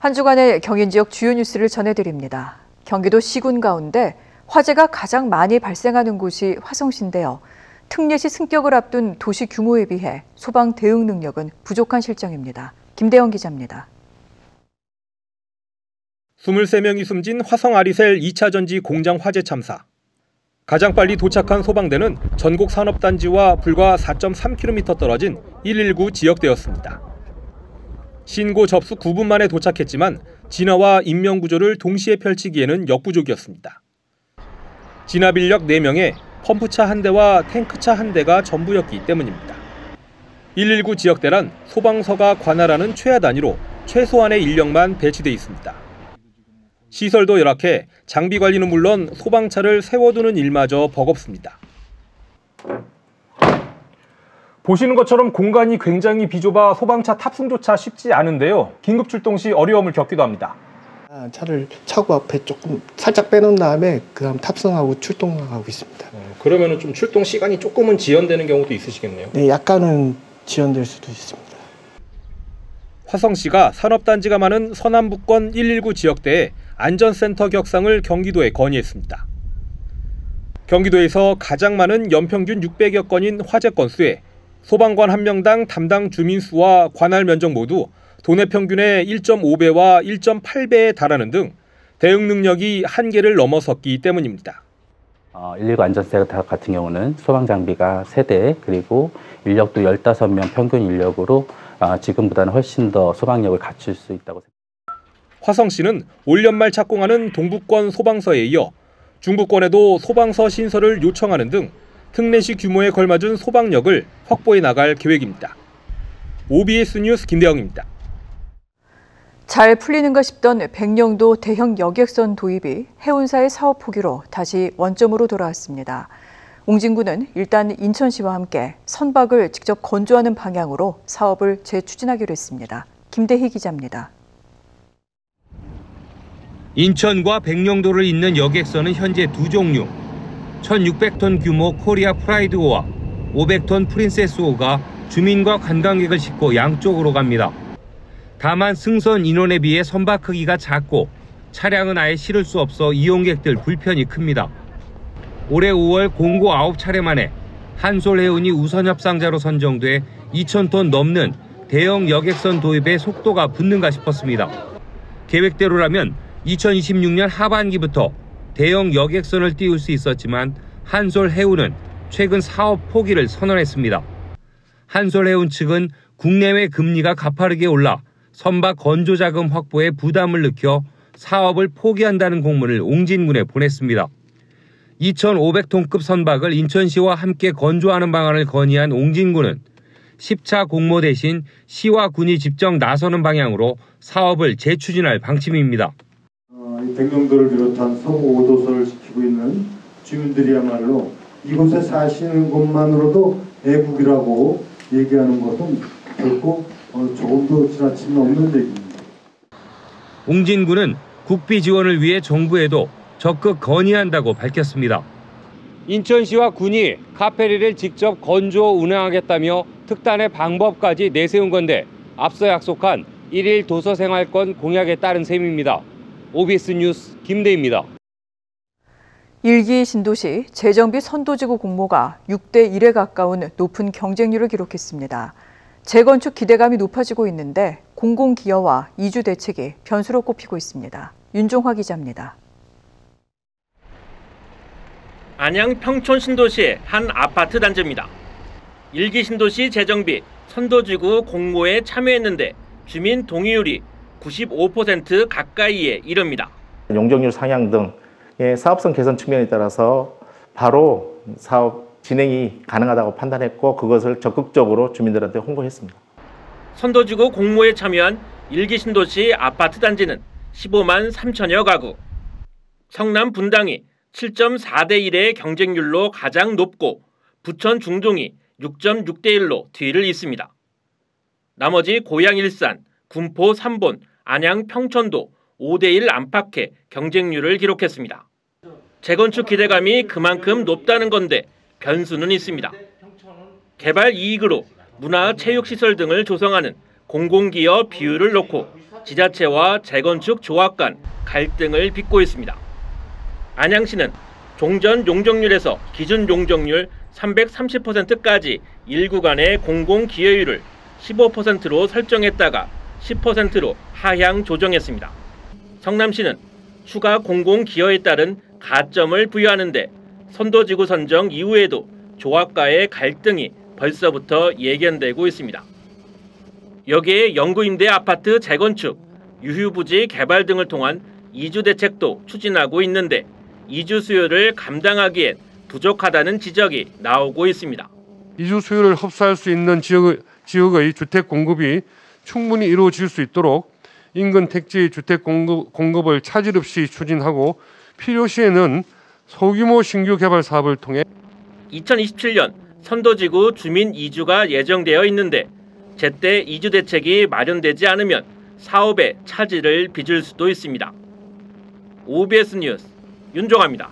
한 주간의 경인 지역 주요 뉴스를 전해드립니다. 경기도 시군 가운데 화재가 가장 많이 발생하는 곳이 화성시인데요. 특례시 승격을 앞둔 도시 규모에 비해 소방 대응 능력은 부족한 실정입니다. 김대영 기자입니다. 23명이 숨진 화성 아리셀 2차 전지 공장 화재 참사. 가장 빨리 도착한 소방대는 전곡 산업단지와 불과 4.3km 떨어진 119 지역대였습니다. 신고 접수 9분 만에 도착했지만 진화와 인명구조를 동시에 펼치기에는 역부족이었습니다. 진압 인력 4명에 펌프차 1대와 탱크차 1대가 전부였기 때문입니다. 119 지역대란 소방서가 관할하는 최하 단위로 최소한의 인력만 배치돼 있습니다. 시설도 열악해 장비 관리는 물론 소방차를 세워두는 일마저 버겁습니다. 보시는 것처럼 공간이 굉장히 비좁아 소방차 탑승조차 쉽지 않은데요. 긴급 출동 시 어려움을 겪기도 합니다. 차를 차고 앞에 조금 살짝 빼놓은 다음에 그다음 탑승하고 출동하고 있습니다. 그러면 좀 출동 시간이 조금은 지연되는 경우도 있으시겠네요. 네, 약간은 지연될 수도 있습니다. 화성시가 산업단지가 많은 서남부권 119 지역대에 안전센터 격상을 경기도에 건의했습니다. 경기도에서 가장 많은 연평균 600여 건인 화재 건수에 소방관 1명당 담당 주민 수와 관할 면적 모두 도내 평균의 1.5배와 1.8배에 달하는 등 대응 능력이 한계를 넘어섰기 때문입니다. 119 안전센터 같은 경우는 소방장비가 3대 그리고 인력도 15명 평균 인력으로 지금보다는 훨씬 더 소방력을 갖출 수 있다고 생각합니다. 화성시는 올 연말 착공하는 동부권 소방서에 이어 중부권에도 소방서 신설을 요청하는 등 특례시 규모에 걸맞은 소방력을 확보해 나갈 계획입니다. OBS 뉴스 김대영입니다. 잘 풀리는가 싶던 백령도 대형 여객선 도입이 해운사의 사업 포기로 다시 원점으로 돌아왔습니다. 옹진군은 일단 인천시와 함께 선박을 직접 건조하는 방향으로 사업을 재추진하기로 했습니다. 김대희 기자입니다. 인천과 백령도를 잇는 여객선은 현재 2종류, 1,600톤 규모 코리아 프라이드호와 500톤 프린세스호가 주민과 관광객을 싣고 양쪽으로 갑니다. 다만 승선 인원에 비해 선박 크기가 작고 차량은 아예 실을 수 없어 이용객들 불편이 큽니다. 올해 5월 공고 9차례 만에 한솔해운이 우선 협상자로 선정돼 2,000톤 넘는 대형 여객선 도입에 속도가 붙는가 싶었습니다. 계획대로라면 2026년 하반기부터 대형 여객선을 띄울 수 있었지만 한솔해운은 최근 사업 포기를 선언했습니다. 한솔해운 측은 국내외 금리가 가파르게 올라 선박 건조 자금 확보에 부담을 느껴 사업을 포기한다는 공문을 옹진군에 보냈습니다. 2,500톤급 선박을 인천시와 함께 건조하는 방안을 건의한 옹진군은 10차 공모 대신 시와 군이 직접 나서는 방향으로 사업을 재추진할 방침입니다. 백령도를 비롯한 서구 5도선을 지키고 있는 주민들이야말로 이곳에 사시는 것만으로도 애국이라고 얘기하는 것은 결코 조금도 지나치면 없는 얘기입니다. 옹진군은 국비 지원을 위해 정부에도 적극 건의한다고 밝혔습니다. 인천시와 군이 카페리를 직접 건조 운행하겠다며 특단의 방법까지 내세운 건데 앞서 약속한 1일 도서생활권 공약에 따른 셈입니다. OBS 뉴스 김대희입니다. 1기 신도시 재정비 선도지구 공모가 6대 1에 가까운 높은 경쟁률을 기록했습니다. 재건축 기대감이 높아지고 있는데 공공기여와 이주 대책이 변수로 꼽히고 있습니다. 윤종화 기자입니다. 안양 평촌 신도시의 한 아파트 단지입니다. 1기 신도시 재정비 선도지구 공모에 참여했는데 주민 동의율이 95% 가까이에 이릅니다. 용적률 상향 등의 사업성 개선 측면에 따라서 바로 사업 진행이 가능하다고 판단했고 그것을 적극적으로 주민들한테 홍보했습니다. 선도지구 공모에 참여한 1기 신도시 아파트 단지는 15만 3천여 가구. 성남 분당이 7.4대 1의 경쟁률로 가장 높고 부천 중동이 6.6대 1로 뒤를 잇습니다. 나머지 고양 일산, 군포 삼본, 안양 평촌도 5대 1 안팎의 경쟁률을 기록했습니다. 재건축 기대감이 그만큼 높다는 건데 변수는 있습니다. 개발 이익으로 문화 체육시설 등을 조성하는 공공기여 비율을 놓고 지자체와 재건축 조합 간 갈등을 빚고 있습니다. 안양시는 종전 용적률에서 기준 용적률 330%까지 일구간의 공공기여율을 15%로 설정했다가 10%로 하향 조정했습니다. 성남시는 추가 공공기여에 따른 가점을 부여하는데 선도지구 선정 이후에도 조합과의 갈등이 벌써부터 예견되고 있습니다. 여기에 영구임대 아파트 재건축, 유휴부지 개발 등을 통한 이주 대책도 추진하고 있는데 이주 수요를 감당하기엔 부족하다는 지적이 나오고 있습니다. 이주 수요를 흡수할 수 있는 지역의 주택 공급이 충분히 이루어질 수 있도록 인근 택지 주택 공급을 차질 없이 추진하고 필요시에는 소규모 신규 개발 사업을 통해 2027년 선도지구 주민 이주가 예정되어 있는데 제때 이주 대책이 마련되지 않으면 사업에 차질을 빚을 수도 있습니다. OBS 뉴스 윤종아입니다.